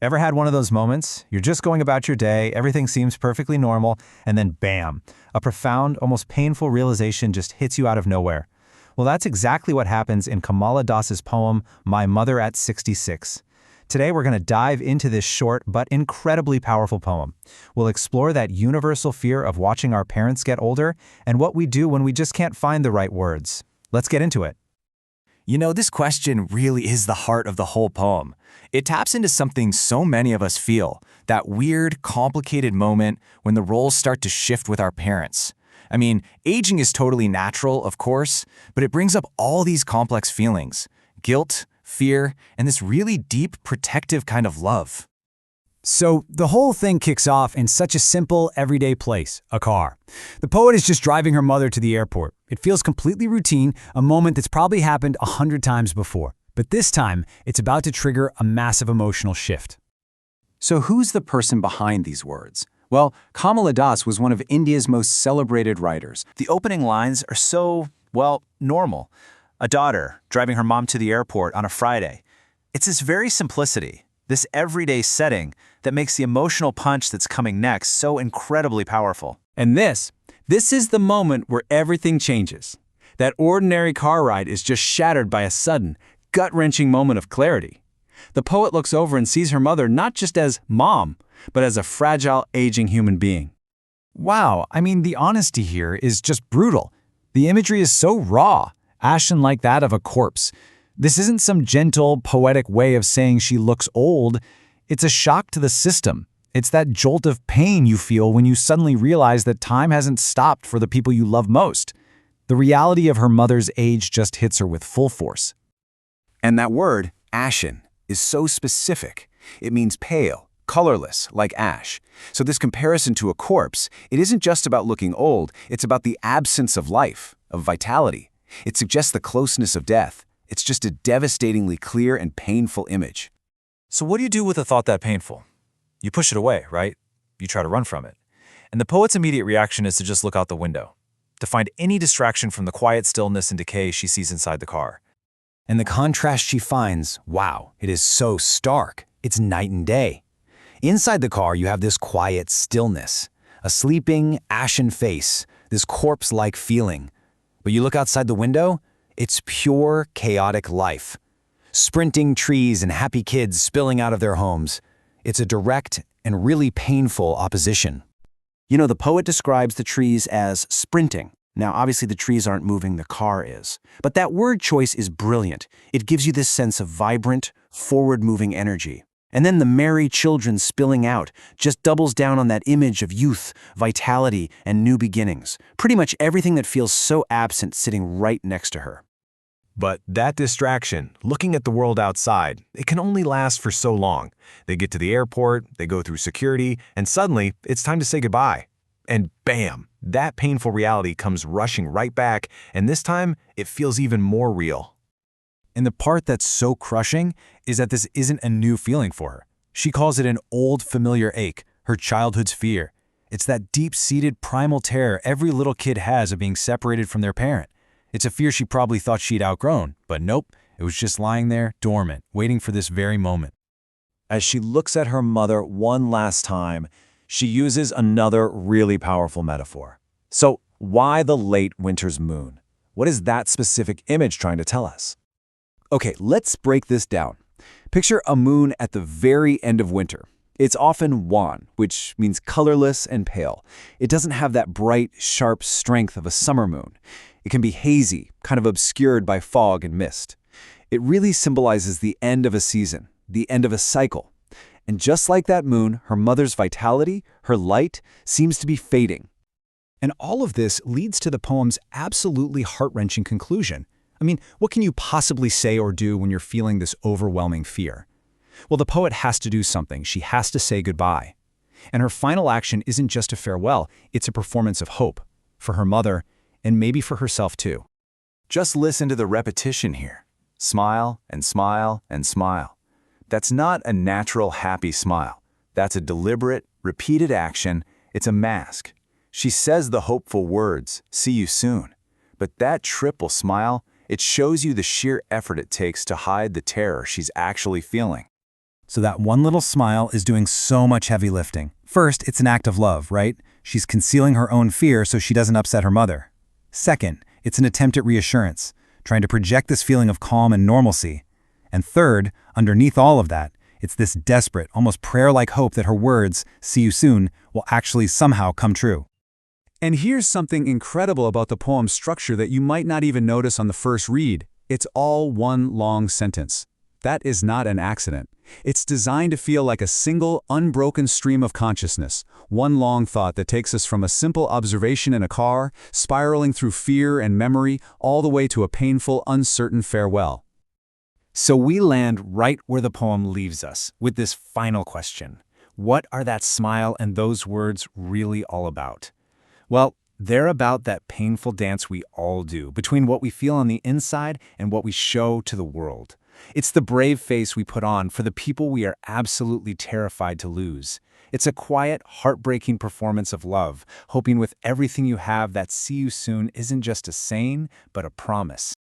Ever had one of those moments? You're just going about your day, everything seems perfectly normal, and then bam, a profound, almost painful realization just hits you out of nowhere. Well, that's exactly what happens in Kamala Das's poem, My Mother at 66. Today, we're going to dive into this short but incredibly powerful poem. We'll explore that universal fear of watching our parents get older and what we do when we just can't find the right words. Let's get into it. You know, this question really is the heart of the whole poem. It taps into something so many of us feel, that weird, complicated moment when the roles start to shift with our parents. I mean, aging is totally natural, of course, but it brings up all these complex feelings: guilt, fear, and this really deep, protective kind of love. So the whole thing kicks off in such a simple, everyday place, a car. The poet is just driving her mother to the airport. It feels completely routine, a moment that's probably happened 100 times before. But this time, it's about to trigger a massive emotional shift. So who's the person behind these words? Well, Kamala Das was one of India's most celebrated writers. The opening lines are so, normal. A daughter driving her mom to the airport on a Friday. It's this very simplicity, this everyday setting, that makes the emotional punch that's coming next so incredibly powerful. And this is the moment where everything changes. That ordinary car ride is just shattered by a sudden, gut-wrenching moment of clarity. The poet looks over and sees her mother not just as mom, but as a fragile, aging human being. Wow, I mean, the honesty here is just brutal. The imagery is so raw, ashen like that of a corpse. This isn't some gentle, poetic way of saying she looks old. It's a shock to the system. It's that jolt of pain you feel when you suddenly realize that time hasn't stopped for the people you love most. The reality of her mother's age just hits her with full force. And that word, ashen, is so specific. It means pale, colorless, like ash. So this comparison to a corpse, it isn't just about looking old, it's about the absence of life, of vitality. It suggests the closeness of death. It's just a devastatingly clear and painful image. So what do you do with a thought that painful? You push it away, right? You try to run from it. And the poet's immediate reaction is to just look out the window, to find any distraction from the quiet stillness and decay she sees inside the car. And the contrast she finds, wow, it is so stark. It's night and day. Inside the car, you have this quiet stillness, a sleeping, ashen face, this corpse-like feeling. But you look outside the window, it's pure, chaotic life. Sprinting trees and happy kids spilling out of their homes. It's a direct and really painful opposition. You know, the poet describes the trees as sprinting. Now, obviously the trees aren't moving, the car is. But that word choice is brilliant. It gives you this sense of vibrant, forward-moving energy. And then the merry children spilling out just doubles down on that image of youth, vitality, and new beginnings. Pretty much everything that feels so absent sitting right next to her. But that distraction, looking at the world outside, it can only last for so long. They get to the airport, they go through security, and suddenly it's time to say goodbye. And bam, that painful reality comes rushing right back, and this time it feels even more real. And the part that's so crushing is that this isn't a new feeling for her. She calls it an old familiar ache, her childhood's fear. It's that deep-seated primal terror every little kid has of being separated from their parent. It's a fear she probably thought she'd outgrown, but nope, it was just lying there, dormant, waiting for this very moment. As she looks at her mother one last time, she uses another really powerful metaphor. So why the late winter's moon? What is that specific image trying to tell us? Okay, let's break this down. Picture a moon at the very end of winter. It's often wan, which means colorless and pale. It doesn't have that bright, sharp strength of a summer moon. It can be hazy, kind of obscured by fog and mist. It really symbolizes the end of a season, the end of a cycle. And just like that moon, her mother's vitality, her light, seems to be fading. And all of this leads to the poem's absolutely heart-wrenching conclusion. I mean, what can you possibly say or do when you're feeling this overwhelming fear? Well, the poet has to do something. She has to say goodbye. And her final action isn't just a farewell, it's a performance of hope for her mother and maybe for herself too. Just listen to the repetition here. Smile and smile and smile. That's not a natural, happy smile. That's a deliberate, repeated action. It's a mask. She says the hopeful words, "See you soon." But that triple smile, it shows you the sheer effort it takes to hide the terror she's actually feeling. So that one little smile is doing so much heavy lifting. First, it's an act of love, right? She's concealing her own fear so she doesn't upset her mother. Second, it's an attempt at reassurance, trying to project this feeling of calm and normalcy. And third, underneath all of that, it's this desperate, almost prayer-like hope that her words, "see you soon," will actually somehow come true. And here's something incredible about the poem's structure that you might not even notice on the first read. It's all one long sentence. That is not an accident. It's designed to feel like a single, unbroken stream of consciousness, one long thought that takes us from a simple observation in a car, spiraling through fear and memory, all the way to a painful, uncertain farewell. So we land right where the poem leaves us, with this final question. What are that smile and those words really all about? Well, they're about that painful dance we all do, between what we feel on the inside and what we show to the world. It's the brave face we put on for the people we are absolutely terrified to lose. It's a quiet, heartbreaking performance of love, hoping with everything you have that "see you soon" isn't just a saying, but a promise.